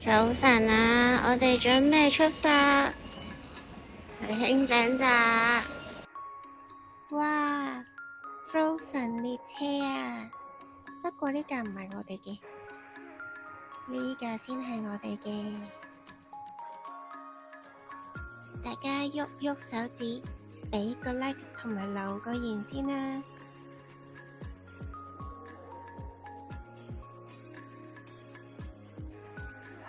早晨啊，我哋準備出發去輕井澤。哇 Frozen 列車啊！不過呢架唔係我哋嘅，呢架先係我哋嘅。大家喐喐手指，俾個 like 同埋留個言先啦。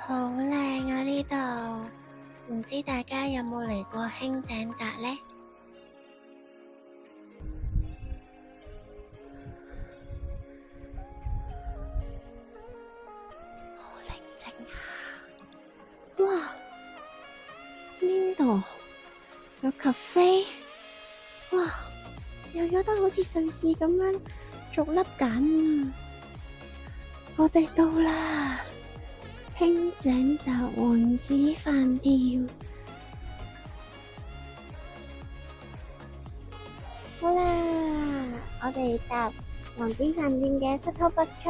好靚啊呢度，唔知大家有冇嚟過輕井澤呢？好寧靜啊！哇，邊度有咖啡？哇，又有得好似瑞士咁樣逐粒揀啊！我哋到啦！輕井澤王子飯店，好啦，我哋搭王子飯店嘅 shuttle bus 出去。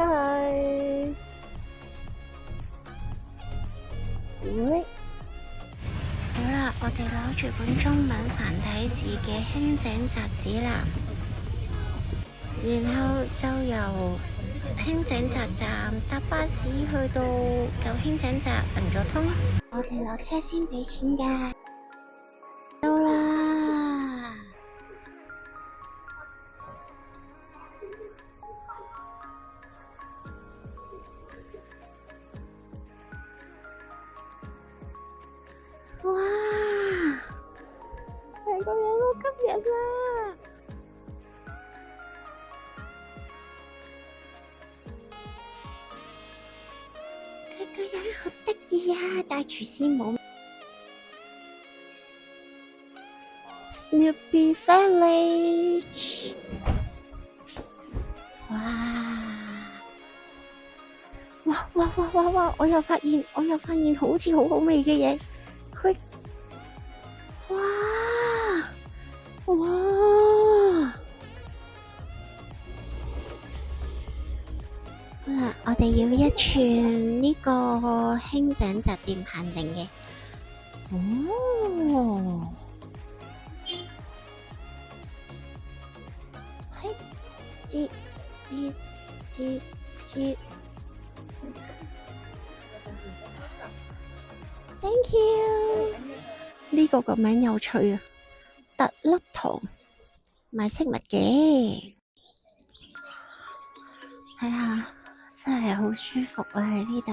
好啦，我哋攞住本中文繁體字嘅輕井澤指南，然後就由輕井澤站搭巴士去到舊輕井澤銀座通。我哋落車先俾錢㗎。到啦！哇！成個樣好吸引啊！佢個樣好得意啊！大廚師帽 Snoopy Village。哇！我又發現好似好好味嘅嘢。我哋要一串呢個輕井澤店限定嘅。係，接。Thank you。呢個名有趣啊！特粒糖賣飾物嘅，睇下真係好舒服啊！喺呢度，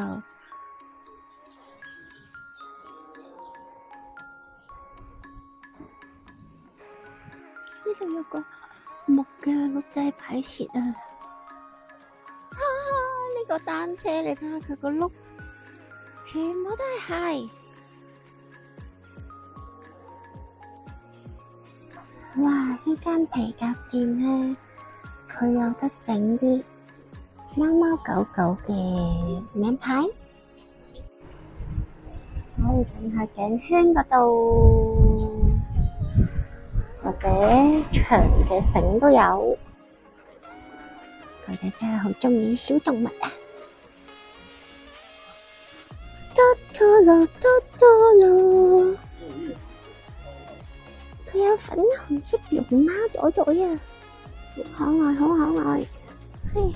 呢度有個木嘅鹿仔擺設啊！呢個單車你睇下佢個轆，全部都係鞋。哇！呢間皮革店呢，佢有得整啲貓貓狗狗嘅名牌，可以整下頸圈嗰度，或者長嘅繩都有。佢哋真係好鍾意小動物啊！佢有粉紅色龍貓朵啊，好可愛，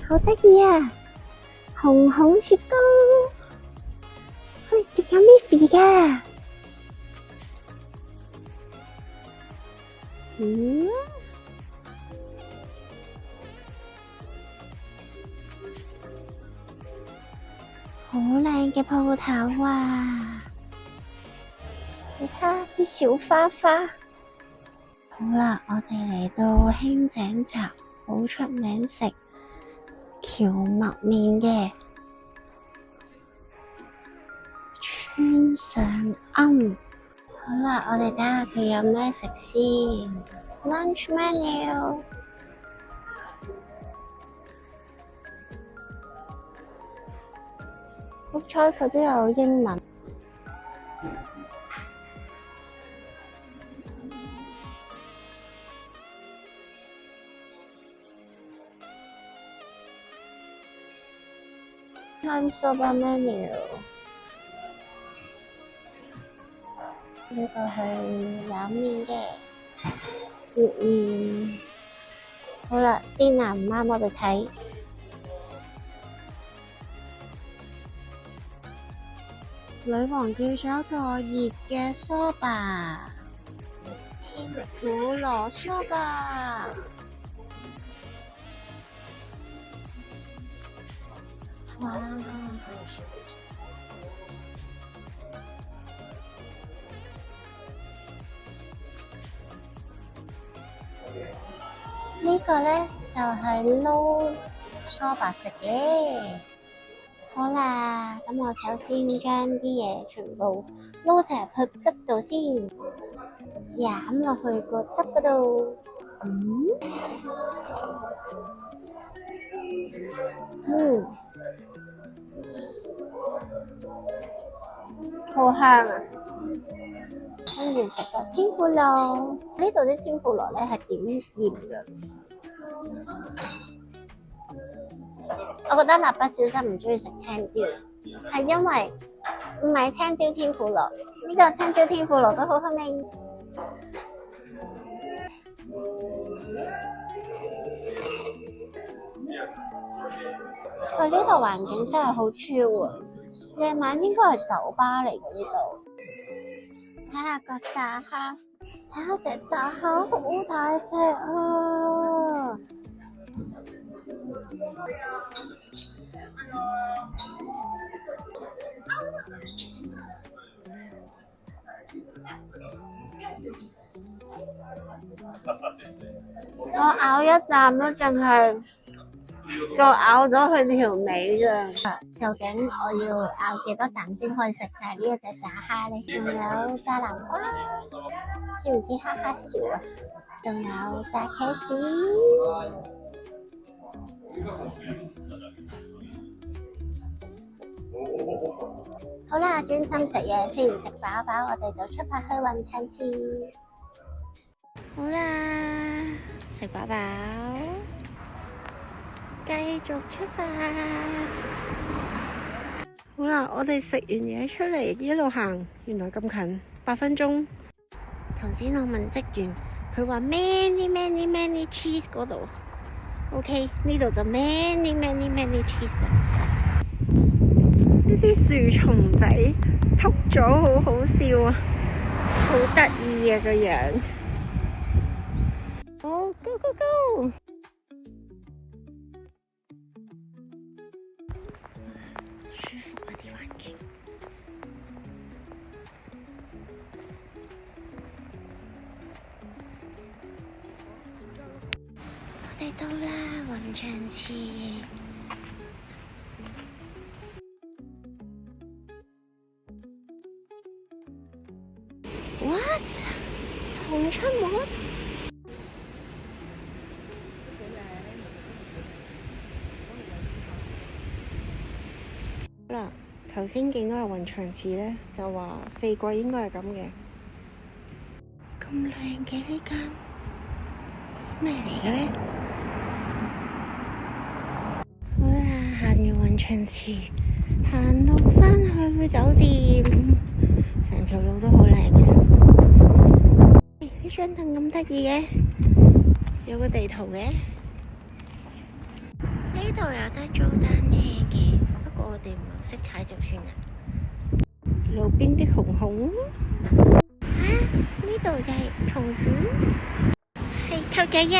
好得意啊！紅雪糕，仲有 Miffy 㗎，好靚嘅鋪頭啊！你睇下啲小花花。好啦，我哋嚟到輕井澤，好出名食蕎麥麵嘅，川上庵。好啦，我哋睇下佢有咩食先。Lunch menu。好彩佢都有英文。Time soba menu。呢個係冷麵嘅熱麵。好啦，啲男唔啱我哋睇。女王叫咗個熱嘅梳吧，天婦羅梳吧。哇！呢個呢就係撈梳吧食嘅。好啦，咁我首先將啲嘢全部撈齊入去汁度先，飲落去個汁嗰度。好香啊！跟住食個天婦羅，呢度啲天婦羅咧係點鹽嘅。我覺得蠟筆小新唔中意食青椒，係因為唔係青椒天婦羅，呢個青椒天婦羅都好好味。佢呢度環境真係好 chill 啊！夜晚應該係酒吧嚟嘅呢度。睇下個炸蝦，睇下隻炸蝦好大隻啊！我咬一啖都淨係再咬咗佢條尾咋。究竟我要咬幾多啖先可以食晒呢一隻炸蝦呢？仲有炸南瓜，似唔似哈哈笑啊？仲有炸茄子。好啦，專心食嘢先，食飽飽我哋就出發去雲長池。好啦，食飽飽，繼續出發。好啦，我哋食完嘢出嚟，一路行，原來咁近，8分鐘。頭先我問職員，佢話 many cheese 嗰度。OK， 呢度就 many cheese 啊！呢啲樹叢仔禿咗，好好笑啊，好得意啊個樣。好 ，go go go！ 舒服啊啲環境。我哋到啦，雲長池。What？ 熊出沒？嗱，頭先見到有雲長池咧，就話4季應該係咁嘅。咁靚嘅呢間咩嚟嘅咧？好啦，行完雲長池，行路返去個酒店，成條路都好靚嘅。呢張凳咁得意嘅，有個地圖嘅。呢度有得租單車嘅，不過我哋唔係好識踩就算啦。路邊啲熊熊啊，呢度就係松鼠，係兔仔呀！